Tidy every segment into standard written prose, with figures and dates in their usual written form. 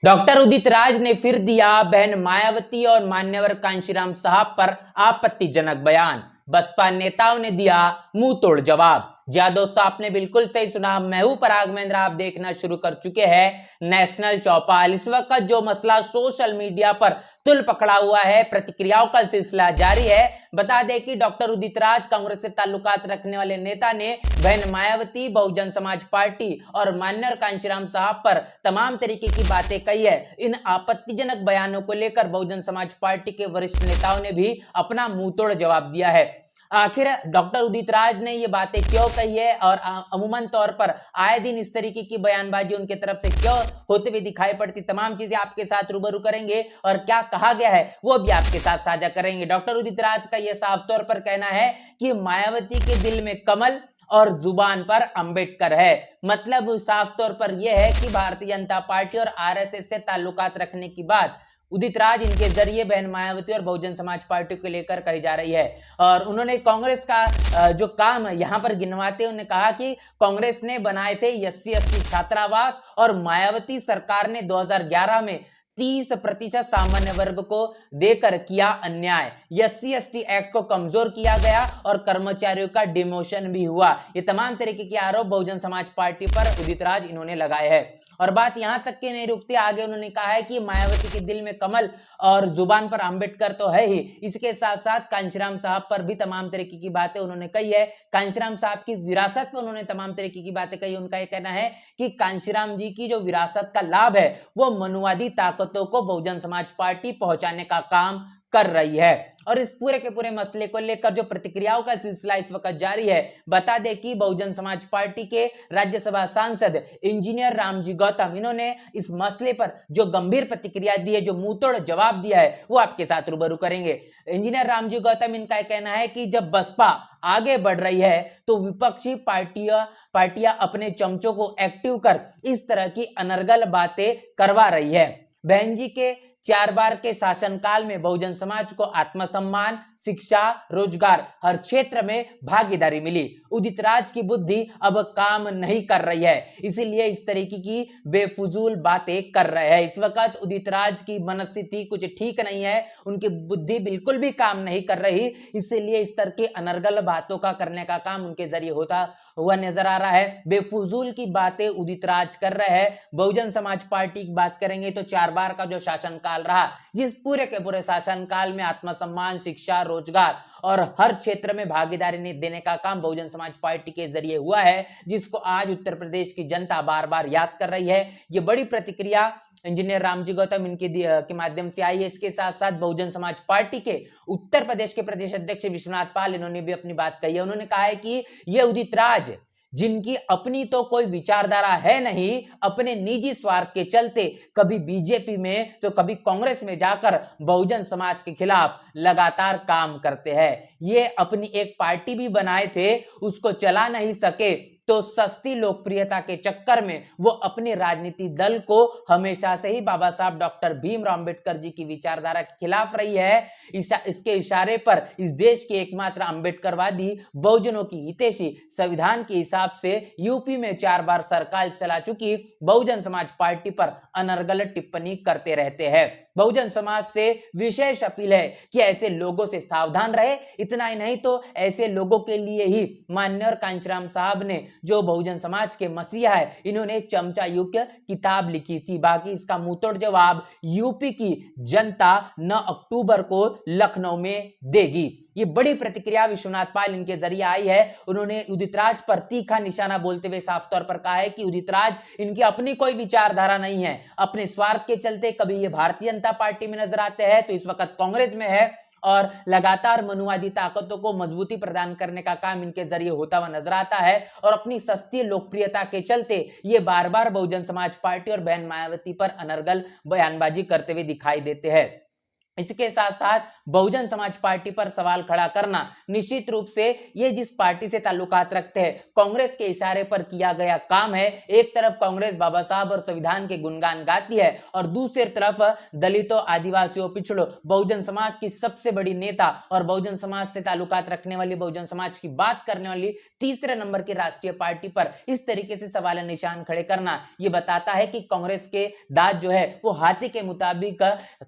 Doctor Udit Raj ने फिर दिया बहन मायावती और मान्यवर कांशीराम साहब पर आपत्तिजनक बयान। बसपा नेताओं ने दिया मुंह तोड़ जवाब। जी हां दोस्तों, आपने बिल्कुल सही सुना। मैं हूं पराग महेंद्र, आप देखना शुरू कर चुके हैं नेशनल चौपाल। इस वक्त जो मसला सोशल मीडिया पर तुल पकड़ा हुआ है, प्रतिक्रियाओं का सिलसिला जारी है। बता दें कि डॉक्टर उदित राज कांग्रेस से ताल्लुकात रखने वाले नेता ने बहन मायावती, बहुजन समाज पार्टी और मान्यवर कांशीराम साहब पर तमाम तरीके की बातें कही है। इन आपत्तिजनक बयानों को लेकर बहुजन समाज पार्टी के वरिष्ठ नेताओं ने भी अपना मुंहतोड़ जवाब दिया है। आखिर डॉक्टर उदित राज ने ये बातें क्यों कही है और अमूमन तौर पर आए दिन इस तरीके की बयानबाजी उनके तरफ से क्यों होते हुए दिखाई पड़ती, तमाम चीजें आपके साथ रूबरू करेंगे और क्या कहा गया है वो भी आपके साथ साझा करेंगे। डॉक्टर उदित राज का यह साफ तौर पर कहना है कि मायावती के दिल में कमल और जुबान पर अंबेडकर है। मतलब साफ तौर पर यह है कि भारतीय जनता पार्टी और आरएसएस से ताल्लुकात रखने की बात उदित राज इनके जरिए बहन मायावती और बहुजन समाज पार्टी को लेकर कही जा रही है। और उन्होंने कांग्रेस का जो काम यहां पर गिनवाते उन्होंने कहा कि कांग्रेस ने बनाए थे SC/ST छात्रावास और मायावती सरकार ने 2011 में 30% सामान्य वर्ग को देकर किया अन्याय। SC/ST एक्ट को कमजोर किया गया और कर्मचारियों का डिमोशन भी हुआ। ये तमाम तरीके के आरोप बहुजन समाज पार्टी पर उदित राज इन्होंने लगाए हैं। और बात यहां तक के नहीं रुकती, आगे उन्होंने कहा है कि मायावती के दिल में कमल और जुबान पर अंबेडकर तो है ही, इसके साथ साथ कांशीराम साहब पर भी तमाम तरीके की बातें उन्होंने कही है। कांशीराम साहब की विरासत पर उन्होंने तमाम तरीके की बातें कही। उनका यह कहना है कि कांशीराम जी की जो विरासत का लाभ है वो मनुवादी ताकतों को बहुजन समाज पार्टी पहुंचाने का काम कर रही है। और इस पूरे के पूरे मसले को लेकर जो प्रतिक्रियाओं का सिलसिला इस वक्त जारी है, बता दें कि बहुजन समाज पार्टी के राज्यसभा सांसद इंजीनियर रामजी गौतम, इन्होंने इस मसले पर जो गंभीर प्रतिक्रिया दी है, जो मुंहतोड़ जवाब दिया है, वो आपके साथ रूबरू करेंगे। इंजीनियर रामजी गौतम, इनका कहना है कि जब बसपा आगे बढ़ रही है तो विपक्षी पार्टियां अपने चमचों को एक्टिव कर इस तरह की अनर्गल बातें करवा रही है। बहन जी के 4 बार के शासनकाल में बहुजन समाज को आत्मसम्मान, शिक्षा, रोजगार हर क्षेत्र में भागीदारी मिली। उदित राज की बुद्धि अब काम नहीं कर रही है, इसीलिए इस तरीके की बेफुजूल बातें कर रहे हैं। इस वक्त उदित राज की मनस्थिति कुछ ठीक नहीं है, उनकी बुद्धि बिल्कुल भी काम नहीं कर रही, इसीलिए इस तरह की अनर्गल बातों का करने का काम उनके जरिए होता हुआ नजर आ रहा है। बेफुजूल की बातें उदित राज कर रहे हैं। बहुजन समाज पार्टी की बात करेंगे तो 4 बार का जो शासनकाल रहा, जिस पूरे के पूरे शासनकाल में आत्मसम्मान, शिक्षा, रोजगार और हर क्षेत्र में भागीदारी देने का काम बहुजन समाज पार्टी के जरिए हुआ है, जिसको आज उत्तर प्रदेश की जनता बार बार याद कर रही है। ये बड़ी प्रतिक्रिया इंजीनियर रामजी गौतम इनके के माध्यम से आई है। इसके साथ साथ बहुजन समाज पार्टी के उत्तर प्रदेश के प्रदेश अध्यक्ष विश्वनाथ पाल, इन्होंने भी अपनी बात कही है। उन्होंने कहा है कि ये उदित राज, जिनकी अपनी तो कोई विचारधारा है नहीं, अपने निजी स्वार्थ के चलते कभी बीजेपी में तो कभी कांग्रेस में जाकर बहुजन समाज के खिलाफ लगातार काम करते हैं। ये अपनी एक पार्टी भी बनाए थे, उसको चला नहीं सके तो सस्ती लोकप्रियता के चक्कर में वो अपने राजनीति दल को हमेशा से ही बाबा साहब डॉक्टर भीमराव अंबेडकर जी की विचारधारा के खिलाफ रही है। इसके इशारे पर इस देश के एकमात्र अंबेडकरवादी, बहुजनों की हितैषी, संविधान के हिसाब से यूपी में 4 बार सरकार चला चुकी बहुजन समाज पार्टी पर अनर्गल टिप्पणी करते रहते हैं। बहुजन समाज से विशेष अपील है कि ऐसे लोगों से सावधान रहे। इतना ही नहीं तो ऐसे लोगों के लिए ही मान्यवर कांशीराम साहब ने, जो बहुजन समाज के मसीहा है, इन्होंने चमचा युक्त किताब लिखी थी। बाकी इसका मुंहतोड़ जवाब यूपी की जनता 9 अक्टूबर को लखनऊ में देगी। ये बड़ी प्रतिक्रिया विश्वनाथ पाल इनके जरिए आई है। उन्होंने उदित राज पर तीखा निशाना बोलते हुए साफ तौर पर कहा है कि उदित राज, इनकी अपनी कोई विचारधारा नहीं है, अपने स्वार्थ के चलते कभी ये भारतीय जनता पार्टी में नजर आते हैं तो इस वक्त कांग्रेस में है, और लगातार मनुवादी ताकतों को मजबूती प्रदान करने का काम इनके जरिए होता हुआ नजर आता है। और अपनी सस्ती लोकप्रियता के चलते ये बार बार बहुजन समाज पार्टी और बहन मायावती पर अनर्गल बयानबाजी करते हुए दिखाई देते हैं। इसके साथ साथ बहुजन समाज पार्टी पर सवाल खड़ा करना, निश्चित रूप से ये जिस पार्टी से ताल्लुकात रखते हैं कांग्रेस के इशारे पर किया गया काम है। एक तरफ कांग्रेस बाबा साहब और संविधान के गुणगान गाती है और दूसरी तरफ दलितों, आदिवासियों, पिछड़ों, बहुजन समाज की सबसे बड़ी नेता और बहुजन समाज से ताल्लुकात रखने वाली, बहुजन समाज की बात करने वाली तीसरे नंबर की राष्ट्रीय पार्टी पर इस तरीके से सवाल निशान खड़े करना, यह बताता है कि कांग्रेस के दांत जो है वो हाथी के मुताबिक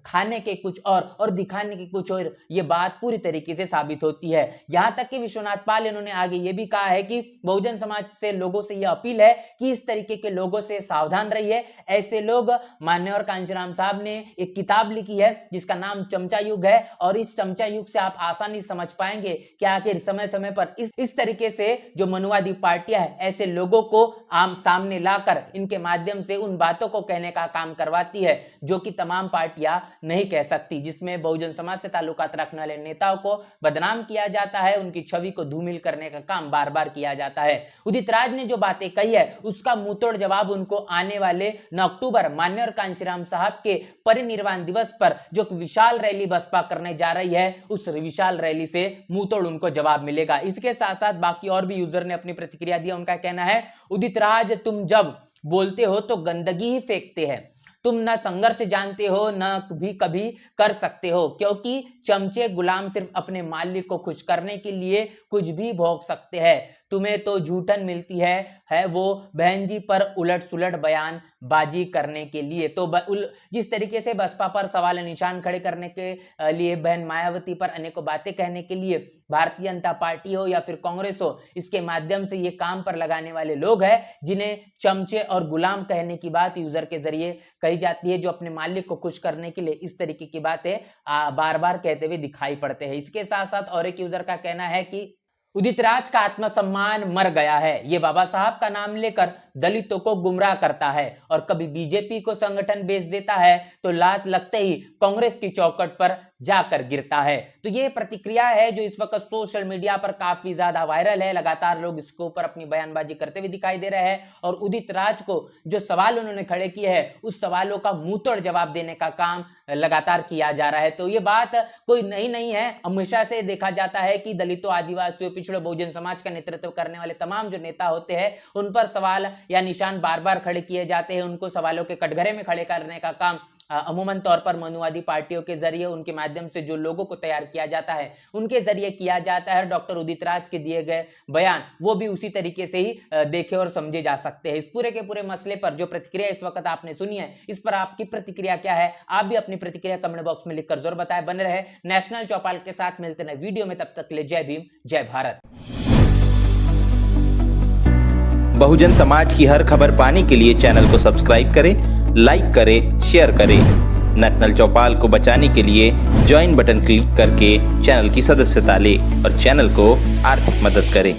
खाने के कुछ और दिखाने की कुछ और, ये बात पूरी तरीके से साबित होती है। यहां तक कि विश्वनाथ पाल इन्होंने आगे ये भी कहा है कि बहुजन समाज से लोगों से यह अपील है कि इस तरीके के लोगों से सावधान रहिए। ऐसे लोग, मान्यवर कांशीराम साहब ने एक किताब लिखी है जिसका नाम चमचा युग है और इस चमचा युग से आप आसानी समझ पाएंगे कि आखिर समय समय पर इस तरीके से जो मनुवादी पार्टियां है ऐसे लोगों को आम सामने लाकर इनके माध्यम से उन बातों को कहने का काम करवाती है जो कि तमाम पार्टियां नहीं कह सकती, जिसमें बहुजन समाज से ताल्लुकात रखने वाले नेताओं को बदनाम किया जाता है, उनकी छवि को धूमिल करने का काम बार बार किया जाता है। उदित राज ने जो बातें कही है उसका मुंहतोड़ जवाब उनको आने वाले 9 अक्टूबर मान्यवर कांशीराम साहब के परिनिर्वाण दिवस पर जो विशाल रैली बसपा करने जा रही है उस विशाल रैली से मुंहतोड़ उनको जवाब मिलेगा। इसके साथ साथ बाकी और भी यूजर ने अपनी प्रतिक्रिया दी। उनका कहना है, उदित राज तुम जब बोलते हो तो गंदगी ही फेंकते हैं, तुम न संघर्ष जानते हो न भी कभी कर सकते हो, क्योंकि चमचे गुलाम सिर्फ अपने मालिक को खुश करने के लिए कुछ भी भोग सकते हैं। तुम्हें तो झूठन मिलती है वो बहन जी पर उलट सुलट बयान बाजी करने के लिए। तो जिस तरीके से बसपा पर सवाल निशान खड़े करने के लिए, बहन मायावती पर अनेकों बातें कहने के लिए भारतीय जनता पार्टी हो या फिर कांग्रेस हो, इसके माध्यम से ये काम पर लगाने वाले लोग हैं जिन्हें चमचे और गुलाम कहने की बात यूजर के जरिए कही जाती है, जो अपने मालिक को खुश करने के लिए इस तरीके की बातें बार बार कहते हुए दिखाई पड़ते हैं। इसके साथ साथ और एक यूजर का कहना है कि उदित राज का आत्मसम्मान मर गया है, ये बाबा साहब का नाम लेकर दलितों को गुमराह करता है और कभी बीजेपी को संगठन बेच देता है तो लात लगते ही कांग्रेस की चौखट पर जाकर गिरता है। तो ये प्रतिक्रिया है जो इस वक्त सोशल मीडिया पर काफी ज्यादा वायरल है। लगातार लोग इसके ऊपर अपनी बयानबाजी करते हुए दिखाई दे रहे हैं और उदित राज को जो सवाल उन्होंने खड़े किए हैं उस सवालों का मुंहतोड़ जवाब देने का काम लगातार किया जा रहा है। तो ये बात कोई नई नहीं है, हमेशा से देखा जाता है कि दलितों, आदिवासियों, पिछड़े, बहुजन समाज का नेतृत्व करने वाले तमाम जो नेता होते हैं उन पर सवाल या निशान बार बार खड़े किए जाते हैं। उनको सवालों के कटघरे में खड़े करने का काम अमूमन तौर पर मनुवादी पार्टियों के जरिए, उनके माध्यम से जो लोगों को तैयार किया जाता है उनके जरिए किया जाता है। डॉक्टर उदित राज के दिए गए बयान वो भी उसी तरीके से ही देखे और समझे जा सकते हैं। इस पूरे के पूरे मसले पर जो प्रतिक्रिया इस वक्त आपने सुनी है, इस पर आपकी प्रतिक्रिया क्या है? आप भी अपनी प्रतिक्रिया कमेंट बॉक्स में लिखकर जरूर बताएं। बने रहे नेशनल चौपाल के साथ, मिलते हैं वीडियो में, तब तक के लिए जय भीम, जय भारत। बहुजन समाज की हर खबर पाने के लिए चैनल को सब्सक्राइब करें, लाइक करें, शेयर करें। नेशनल चौपाल को बचाने के लिए ज्वाइन बटन क्लिक करके चैनल की सदस्यता लें और चैनल को आर्थिक मदद करें।